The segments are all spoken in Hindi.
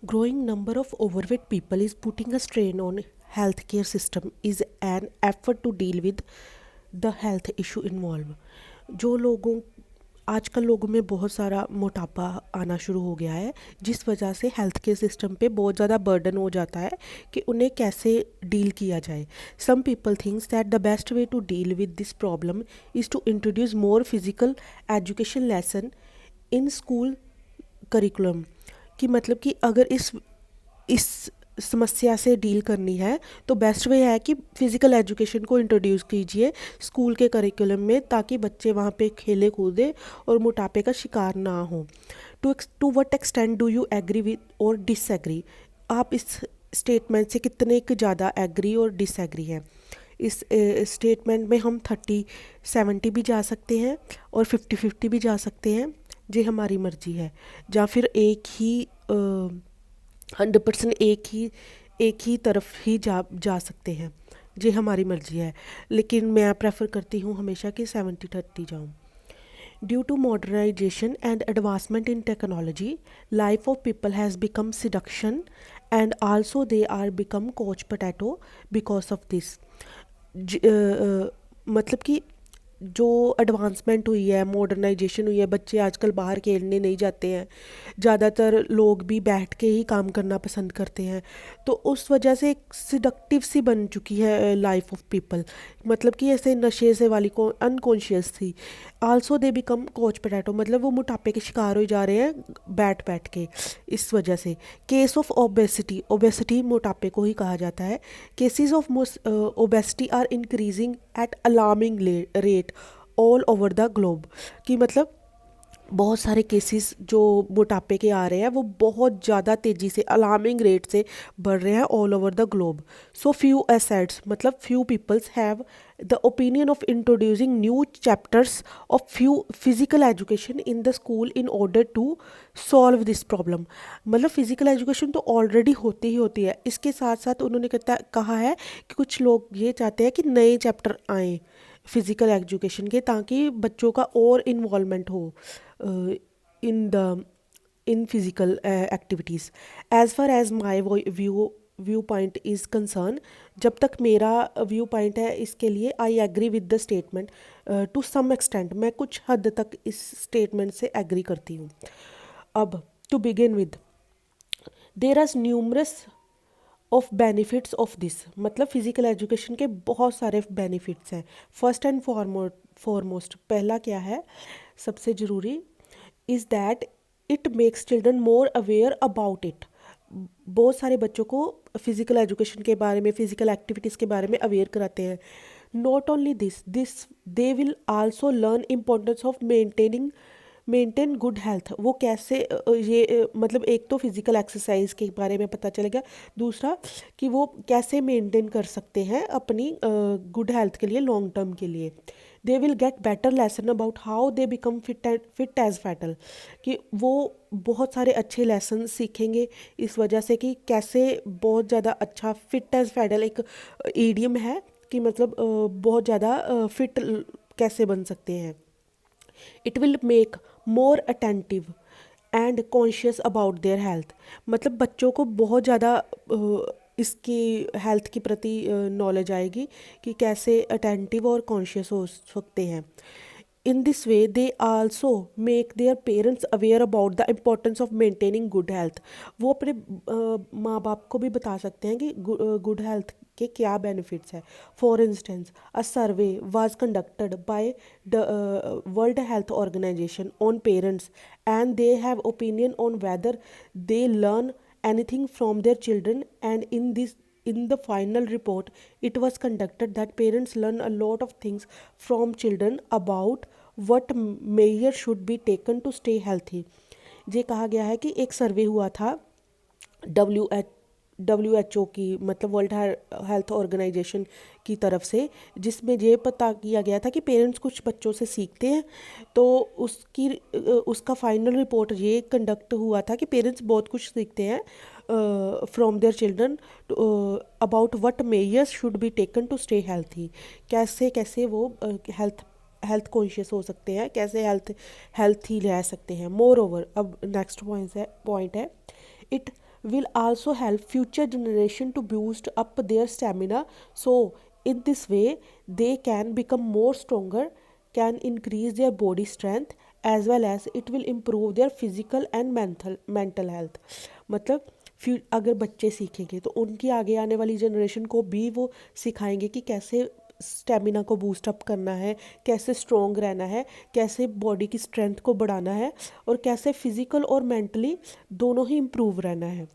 Growing number of overweight people is putting a strain on healthcare system is an effort to deal with the health issue involved. जो लोगों आजकल लोगों में बहुत सारा मोटापा आना शुरू हो गया है, जिस वजह से हेल्थ केयर सिस्टम पे बहुत ज़्यादा बर्डन हो जाता है कि उन्हें कैसे डील किया जाए. Some people thinks that the best way to deal with this problem is to introduce more physical education lesson in school curriculum. कि मतलब कि अगर इस समस्या से डील करनी है तो बेस्ट वे है कि फ़िज़िकल एजुकेशन को इंट्रोड्यूस कीजिए स्कूल के करिकुलम में, ताकि बच्चे वहाँ पे खेले कूदे और मोटापे का शिकार ना हो. To what extent do you agree with और डिसएग्री? आप इस स्टेटमेंट से कितने ज़्यादा एग्री और डिसएग्री हैं? इस स्टेटमेंट में हम 30-70 भी जा सकते हैं और 50-50 भी जा सकते हैं, ये हमारी मर्जी है. या फिर एक ही 100% एक ही तरफ ही जा सकते हैं, ये हमारी मर्जी है. लेकिन मैं प्रेफर करती हूँ हमेशा कि 70-30 जाऊँ. Due to modernization and advancement in technology, life of people has become seduction and also they are become couch potato because of this. मतलब कि जो एडवांसमेंट हुई है, मॉडर्नाइजेशन हुई है, बच्चे आजकल बाहर खेलने नहीं जाते हैं, ज़्यादातर लोग भी बैठ के ही काम करना पसंद करते हैं. तो उस वजह से एक सिडक्टिव सी बन चुकी है लाइफ ऑफ पीपल. मतलब कि ऐसे नशे से वाली को अनकॉन्शियस थी. Also they become coach potato, मतलब वो मोटापे के शिकार हो जा रहे हैं बैठ बैठ के. इस वजह से केस ऑफ ओबेसिटी, ओबेसिटी मोटापे को ही कहा जाता है. Cases of obesity are increasing at alarming rate all over the globe. कि मतलब बहुत सारे केसेस जो मोटापे के आ रहे हैं वो बहुत ज़्यादा तेज़ी से अलार्मिंग रेट से बढ़ रहे हैं all over the globe. So few assets, मतलब few peoples have the opinion of introducing new chapters of few physical education in the school in order to solve this problem. मतलब फिजिकल एजुकेशन तो ऑलरेडी होती ही होती है, इसके साथ साथ उन्होंने कहा है कि कुछ लोग ये चाहते हैं कि नए चैप्टर आएँ फिज़िकल एजुकेशन के, ताकि बच्चों का और इन्वॉल्वमेंट हो in the in physical activities. As far as my viewpoint is concern, जब तक मेरा व्यू पॉइंट है इसके लिए, I agree with the statement to some extent. मैं कुछ हद तक इस स्टेटमेंट से एग्री करती हूँ. अब to begin with, there are numerous of benefits of this. मतलब फिज़िकल एजुकेशन के बहुत सारे बेनिफिट्स हैं. फर्स्ट एंड फॉरमोस्ट पहला क्या है, सबसे ज़रूरी, is that it makes children more aware about it. बहुत सारे बच्चों को फिज़िकल एजुकेशन के बारे में, फ़िज़िकल एक्टिविटीज़ के बारे में अवेयर कराते हैं. Not only this they will also learn importance of maintain good health. वो कैसे मतलब एक तो फिज़िकल एक्सरसाइज के बारे में पता चलेगा, दूसरा कि वो कैसे मेंटेन कर सकते हैं अपनी गुड हेल्थ के लिए, लॉन्ग टर्म के लिए. They will get better lesson about how they become fit as fatal. कि वो बहुत सारे अच्छे लेसन सीखेंगे इस वजह से कि कैसे बहुत ज़्यादा अच्छा फिट एज फैटल एक ईडियम है कि मतलब बहुत ज़्यादा फिट कैसे बन सकते हैं. It will make more attentive and conscious about their health. मतलब बच्चों को बहुत ज़्यादा इसकी हेल्थ के प्रति नॉलेज आएगी कि कैसे अटेंटिव और कॉन्शियस हो सकते हैं. In this way they also make their parents aware about the importance of maintaining good health. वो अपने माँ बाप को भी बता सकते हैं कि गुड हेल्थ के क्या बेनिफिट्स हैं. For instance, a survey was conducted by the World Health Organization on parents and they have opinion on whether they learn anything from their children, and in the final report it was conducted that parents learn a lot of things from children about what measures should be taken to stay healthy. ये कहा गया है कि एक सर्वे हुआ था WHO की, मतलब वर्ल्ड हेल्थ ऑर्गेनाइजेशन की तरफ से, जिसमें ये पता किया गया था कि पेरेंट्स कुछ बच्चों से सीखते हैं. तो उसका फाइनल रिपोर्ट ये कंडक्ट हुआ था कि पेरेंट्स बहुत कुछ सीखते हैं from their children about what measures should be taken to stay healthy. कैसे कैसे वो हेल्थ कॉन्शियस हो सकते हैं, कैसे हेल्थी रह सकते हैं. मोर ओवर, अब नेक्स्ट पॉइंट है, it will also help future generation to boost up their stamina. So in this way they can become more stronger, can increase their body strength, as well as it will improve their physical and mental health. मतलब फिर अगर बच्चे सीखेंगे तो उनकी आगे आने वाली जनरेशन को भी वो सिखाएंगे कि कैसे स्टेमिना को बूस्ट अप करना है, कैसे स्ट्रॉन्ग रहना है, कैसे बॉडी की स्ट्रेंथ को बढ़ाना है, और कैसे फिजिकल और मेंटली दोनों ही इम्प्रूव रहना है।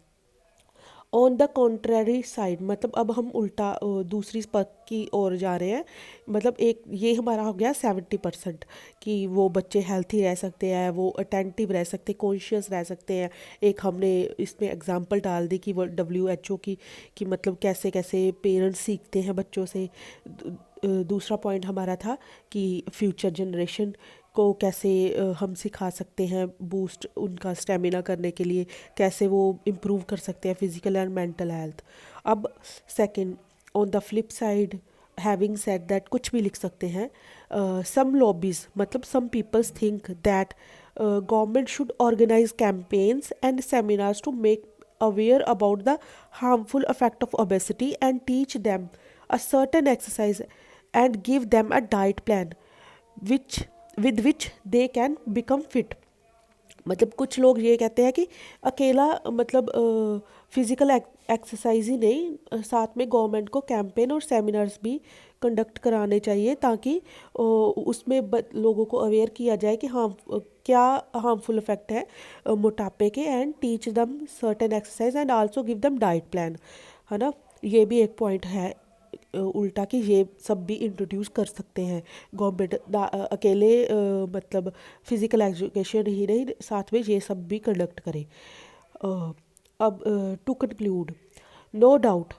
ऑन द कॉन्ट्रेरी साइड, मतलब अब हम उल्टा दूसरी पक्ष की ओर जा रहे हैं। मतलब एक ये हमारा हो गया 70% कि वो बच्चे हेल्थी रह सकते हैं, वो अटेंटिव रह सकते, कॉन्शियस रह सकते हैं। एक हमने इसमें एग्जांपल डाल दी कि वो WHO की कि मतलब कैसे कैसे पेरेंट्स सीखते हैं बच्चों से। दूसरा पॉइंट हमारा था कि फ्यूचर जनरेशन को कैसे हम सिखा सकते हैं बूस्ट उनका स्टेमिना करने के लिए, कैसे वो इम्प्रूव कर सकते हैं फिजिकल एंड मेंटल हेल्थ। अब second, on the flip side, having said that, कुछ भी लिख सकते हैं। सम लॉबीज, मतलब some peoples think that government should organise campaigns and seminars to make aware about the harmful effect of obesity and teach them a certain exercise and give them a diet plan which with which they can become fit। मतलब कुछ लोग ये कहते हैं कि अकेला मतलब फिज़िकल एक्सरसाइज ही नहीं, साथ में गवर्नमेंट को कैंपेन और सेमिनार्स भी कंडक्ट कराने चाहिए ताकि उसमें लोगों को अवेयर किया जाए कि हाँ क्या हार्मफुल इफ़ेक्ट है मोटापे के, एंड टीच दम certain exercise and also give them diet plan, है ना। ये भी एक पॉइंट है उल्टा कि ये सब भी इंट्रोड्यूस कर सकते हैं गवर्नमेंट अकेले, मतलब फिज़िकल एजुकेशन ही नहीं, साथ में ये सब भी कंडक्ट करे। अब to conclude, no doubt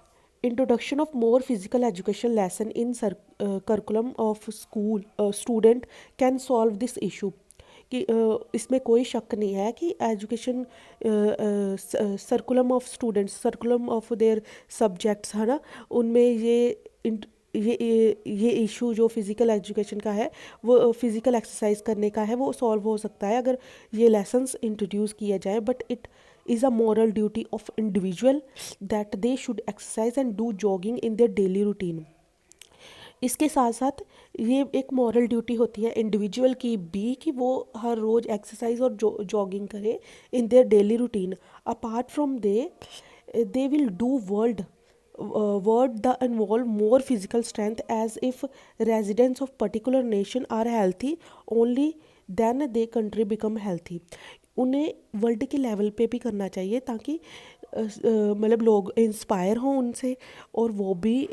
introduction of more physical education lesson in curriculum of school student can solve this issue. कि इसमें कोई शक नहीं है कि education curriculum of students, curriculum of their subjects, है ना, उनमें ये इशू जो फिज़िकल एजुकेशन का है, वो फिज़िकल एक्सरसाइज करने का है, वो सॉल्व हो सकता है अगर ये लेसन्स इंट्रोड्यूस किया जाए। But it is a moral duty of individual that they should exercise and do jogging in their daily routine. इसके साथ साथ ये एक मॉरल ड्यूटी होती है इंडिविजुअल की भी कि वो हर रोज़ एक्सरसाइज और जॉगिंग करें in their daily routine. Apart from they will do word the involve more physical strength as if residents of particular nation are healthy only then the country become healthy. उन्हें वर्ल्ड के लेवल पे भी करना चाहिए ताकि मतलब लोग इंस्पायर हों उनसे, और वो भी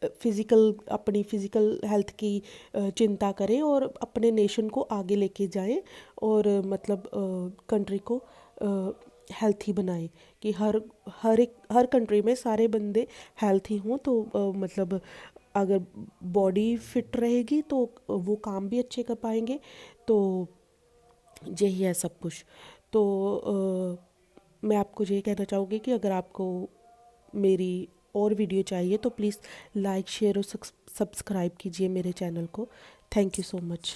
अपनी फ़िज़िकल हेल्थ की चिंता करें और अपने नेशन को आगे लेके जाएं, और मतलब कंट्री को हेल्थी बनाएं कि हर कंट्री में सारे बंदे हेल्थी हों। तो मतलब अगर बॉडी फिट रहेगी तो वो काम भी अच्छे कर पाएंगे। तो यही है सब कुछ। तो मैं आपको ये कहना चाहूँगी कि अगर आपको मेरी और वीडियो चाहिए तो प्लीज़ लाइक शेयर और सब्सक्राइब कीजिए मेरे चैनल को। Thank you so much.